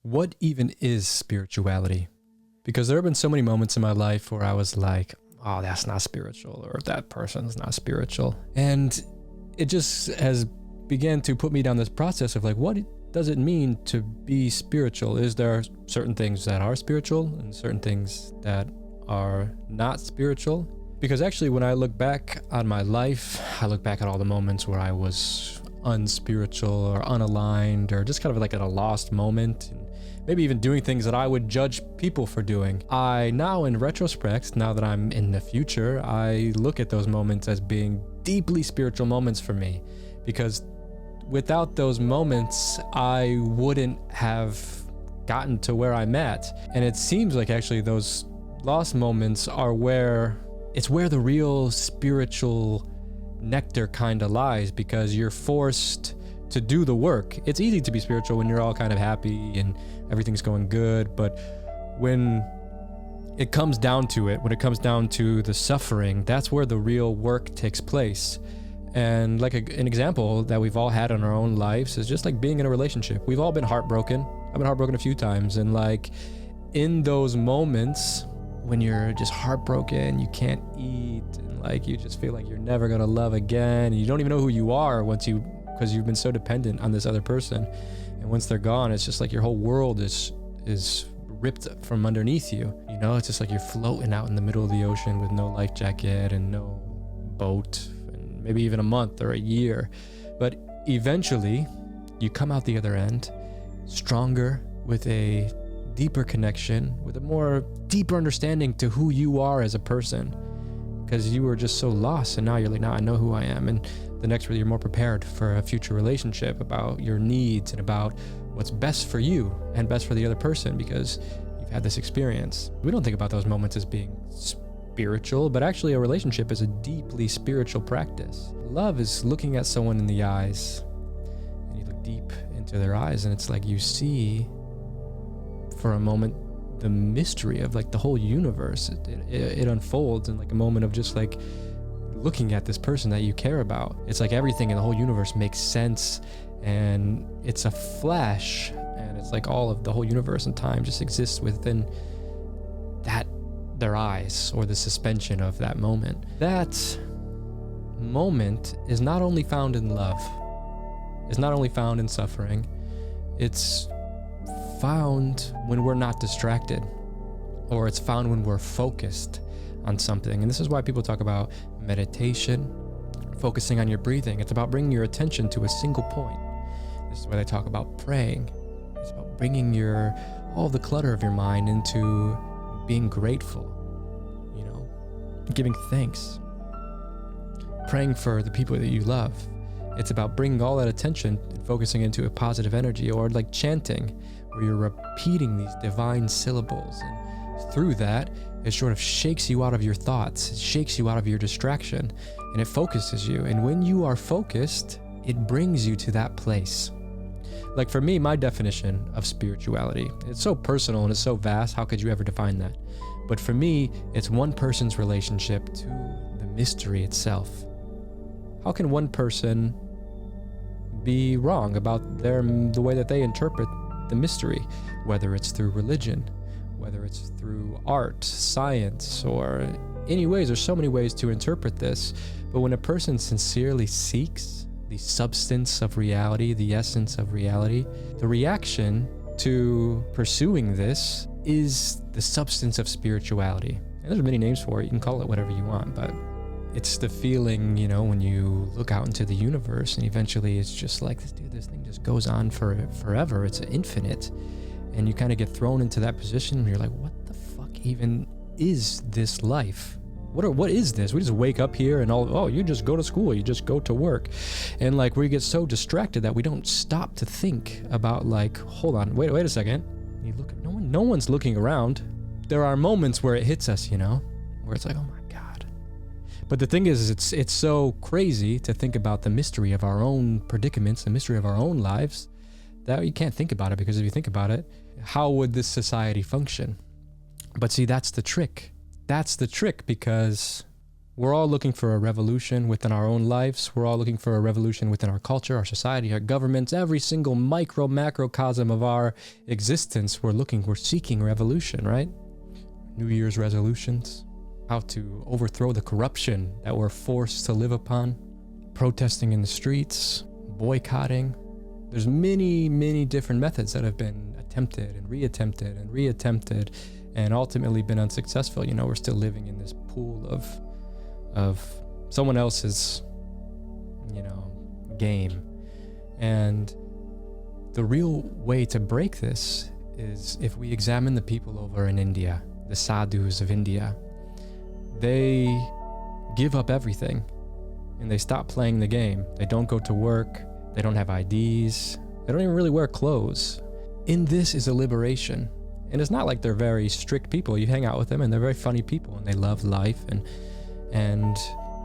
what even is spirituality? Because there have been so many moments in my life where I was like, oh, that's not spiritual, or that person's not spiritual. And it just has began to put me down this process of like, what does it mean to be spiritual? Is there certain things that are spiritual and certain things that are not spiritual? Because actually, when I look back on my life, I look back at all the moments where I was unspiritual or unaligned or just kind of like at a lost moment, and maybe even doing things that I would judge people for doing. I now, in retrospect, now that I'm in the future, I look at those moments as being deeply spiritual moments for me, because without those moments, I wouldn't have gotten to where I'm at. And it seems like actually those lost moments are where the real spiritual nectar kind of lies, because you're forced to do the work. It's easy to be spiritual when you're all kind of happy and everything's going good, but when it comes down to it, when it comes down to the suffering, that's where the real work takes place. And like an example that we've all had in our own lives is just like being in a relationship. We've all been heartbroken. I've been heartbroken a few times, and like in those moments when you're just heartbroken, you can't eat, and like you just feel like you're never gonna love again, and you don't even know who you are because you've been so dependent on this other person. And once they're gone, it's just like your whole world is ripped from underneath you. You know, it's just like you're floating out in the middle of the ocean with no life jacket and no boat, and maybe even a month or a year. But eventually you come out the other end stronger, with a deeper connection, with a more deeper understanding to who you are as a person, because you were just so lost, and now you're like, now I know who I am. And the next year you're more prepared for a future relationship, about your needs and about what's best for you and best for the other person, because you've had this experience. We don't think about those moments as being spiritual, but actually a relationship is a deeply spiritual practice. Love is looking at someone in the eyes, and you look deep into their eyes, and it's like you see for a moment the mystery of like the whole universe. It unfolds in like a moment of just like looking at this person that you care about. It's like everything in the whole universe makes sense, and it's a flash, and it's like all of the whole universe and time just exists within their eyes, or the suspension of that moment. That moment is not only found in love, it's not only found in suffering, it's found when we're not distracted, or it's found when we're focused on something. And this is why people talk about meditation, focusing on your breathing. It's about bringing your attention to a single point. This is why they talk about praying. It's about bringing all the clutter of your mind into being grateful, you know, giving thanks, praying for the people that you love. It's about bringing all that attention and focusing into a positive energy, or like chanting, where you're repeating these divine syllables. And through that, it sort of shakes you out of your thoughts, it shakes you out of your distraction, and it focuses you. And when you are focused, it brings you to that place. Like for me, my definition of spirituality, it's so personal and it's so vast, how could you ever define that? But for me, it's one person's relationship to the mystery itself. How can one person be wrong about the way that they interpret the mystery, whether it's through religion, whether it's through art, science, or any ways? There's so many ways to interpret this. But when a person sincerely seeks the substance of reality, the essence of reality, the reaction to pursuing this is the substance of spirituality. And there's many names for it. You can call it whatever you want, but it's the feeling, you know, when you look out into the universe and eventually it's just like, this thing just goes on forever. It's infinite. And you kind of get thrown into that position where you're like, what the fuck even is this life? What is this? We just wake up here and you just go to school, you just go to work. And like, we get so distracted that we don't stop to think about like, hold on, wait a second. You look, no one's looking around. There are moments where it hits us, you know, where it's like, oh my God. But the thing is, it's so crazy to think about the mystery of our own predicaments, the mystery of our own lives, that you can't think about it, because if you think about it, how would this society function? But see, that's the trick. That's the trick, because We're all looking for a revolution within our own lives. We're all looking for a revolution within our culture, our society, our governments, every single micro, macrocosm of our existence. We're seeking revolution, right? New Year's resolutions, how to overthrow the corruption that we're forced to live upon, protesting in the streets, boycotting. There's many, many different methods that have been attempted and reattempted and ultimately been unsuccessful. You know, we're still living in this pool of someone else's, you know, game. And the real way to break this is if we examine the people over in India, the sadhus of India. They give up everything and they stop playing the game. They don't go to work. They don't have IDs. They don't even really wear clothes. In this is a liberation. And it's not like they're very strict people. You hang out with them and they're very funny people and they love life and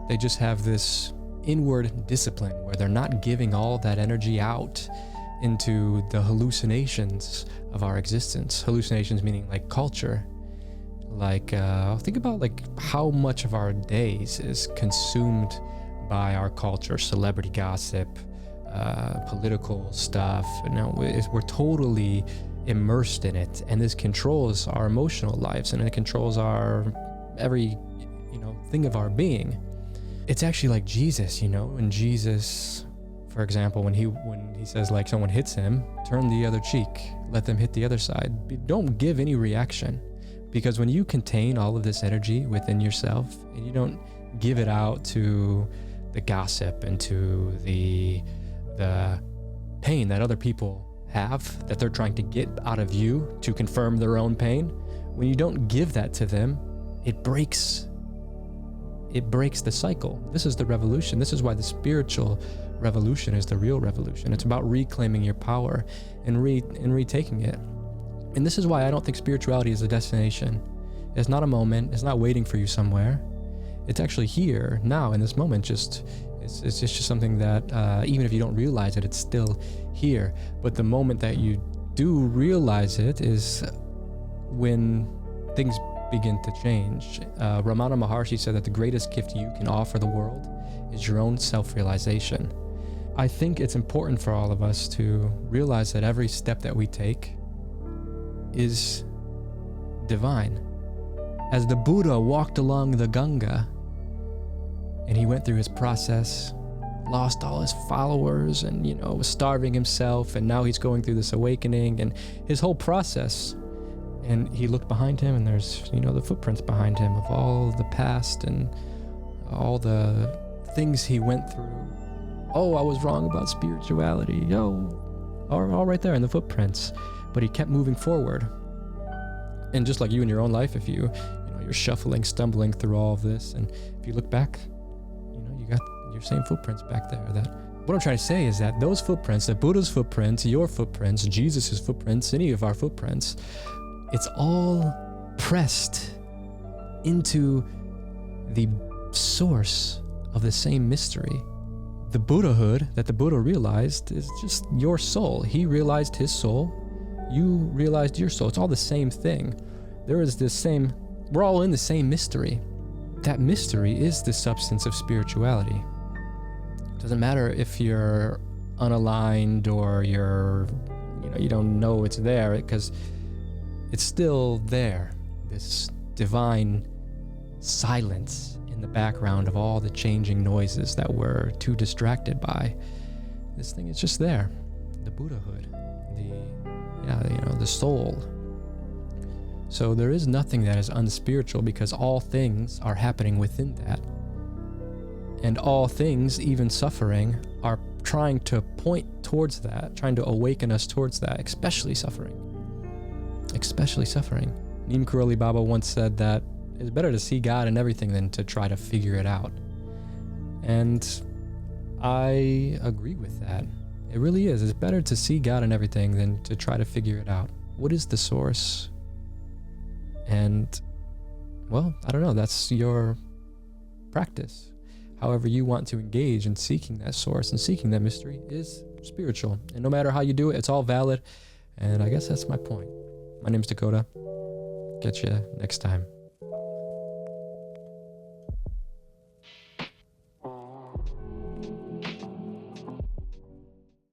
they just have this inward discipline where they're not giving all that energy out into the hallucinations of our existence. Hallucinations meaning like culture. Like, think about like how much of our days is consumed by our culture, celebrity gossip, political stuff. You know, we're totally immersed in it, and this controls our emotional lives and it controls our every, you know, thing of our being. It's actually like Jesus, you know, and Jesus, for example, when he says like someone hits him, turn the other cheek, let them hit the other side. Don't give any reaction, because when you contain all of this energy within yourself and you don't give it out to the gossip and to the pain that other people have, that they're trying to get out of you to confirm their own pain, when you don't give that to them, it breaks the cycle. This is the revolution. This is why the spiritual revolution is the real revolution. It's about reclaiming your power and retaking it. And this is why I don't think spirituality is a destination. It's not a moment. It's not waiting for you somewhere. It's actually here now in this moment. It's just something that even if you don't realize it, it's still here. But the moment that you do realize it is when things begin to change. Ramana Maharshi said that the greatest gift you can offer the world is your own self-realization. I think it's important for all of us to realize that every step that we take is divine. As the Buddha walked along the Ganga and he went through his process, lost all his followers and, you know, was starving himself, and now he's going through this awakening and his whole process. And he looked behind him and there's, you know, the footprints behind him of all the past and all the things he went through. Oh, I was wrong about spirituality. All right there in the footprints. But he kept moving forward. And just like you in your own life, if you're shuffling, stumbling through all of this, and if you look back, you know, you got your same footprints back there. What I'm trying to say is that those footprints, the Buddha's footprints, your footprints, Jesus's footprints, any of our footprints, it's all pressed into the source of the same mystery. The Buddhahood that the Buddha realized is just your soul. He realized his soul. You realized your soul. It's all the same thing. We're all in the same mystery. That mystery is the substance of spirituality. It doesn't matter if you're unaligned or you don't know it's there, because it's still there. This divine silence in the background of all the changing noises that we're too distracted by. This thing is just there. The Buddhahood, the soul. So there is nothing that is unspiritual, because all things are happening within that. And all things, even suffering, are trying to point towards that, trying to awaken us towards that, especially suffering. Neem Karoli Baba once said that it's better to see God in everything than to try to figure it out. And I agree with that. It really is. It's better to see God in everything than to try to figure it out. What is the source? And, well, I don't know. That's your practice. However you want to engage in seeking that source and seeking that mystery is spiritual. And no matter how you do it, it's all valid. And I guess that's my point. My name's Dakota. Catch you next time.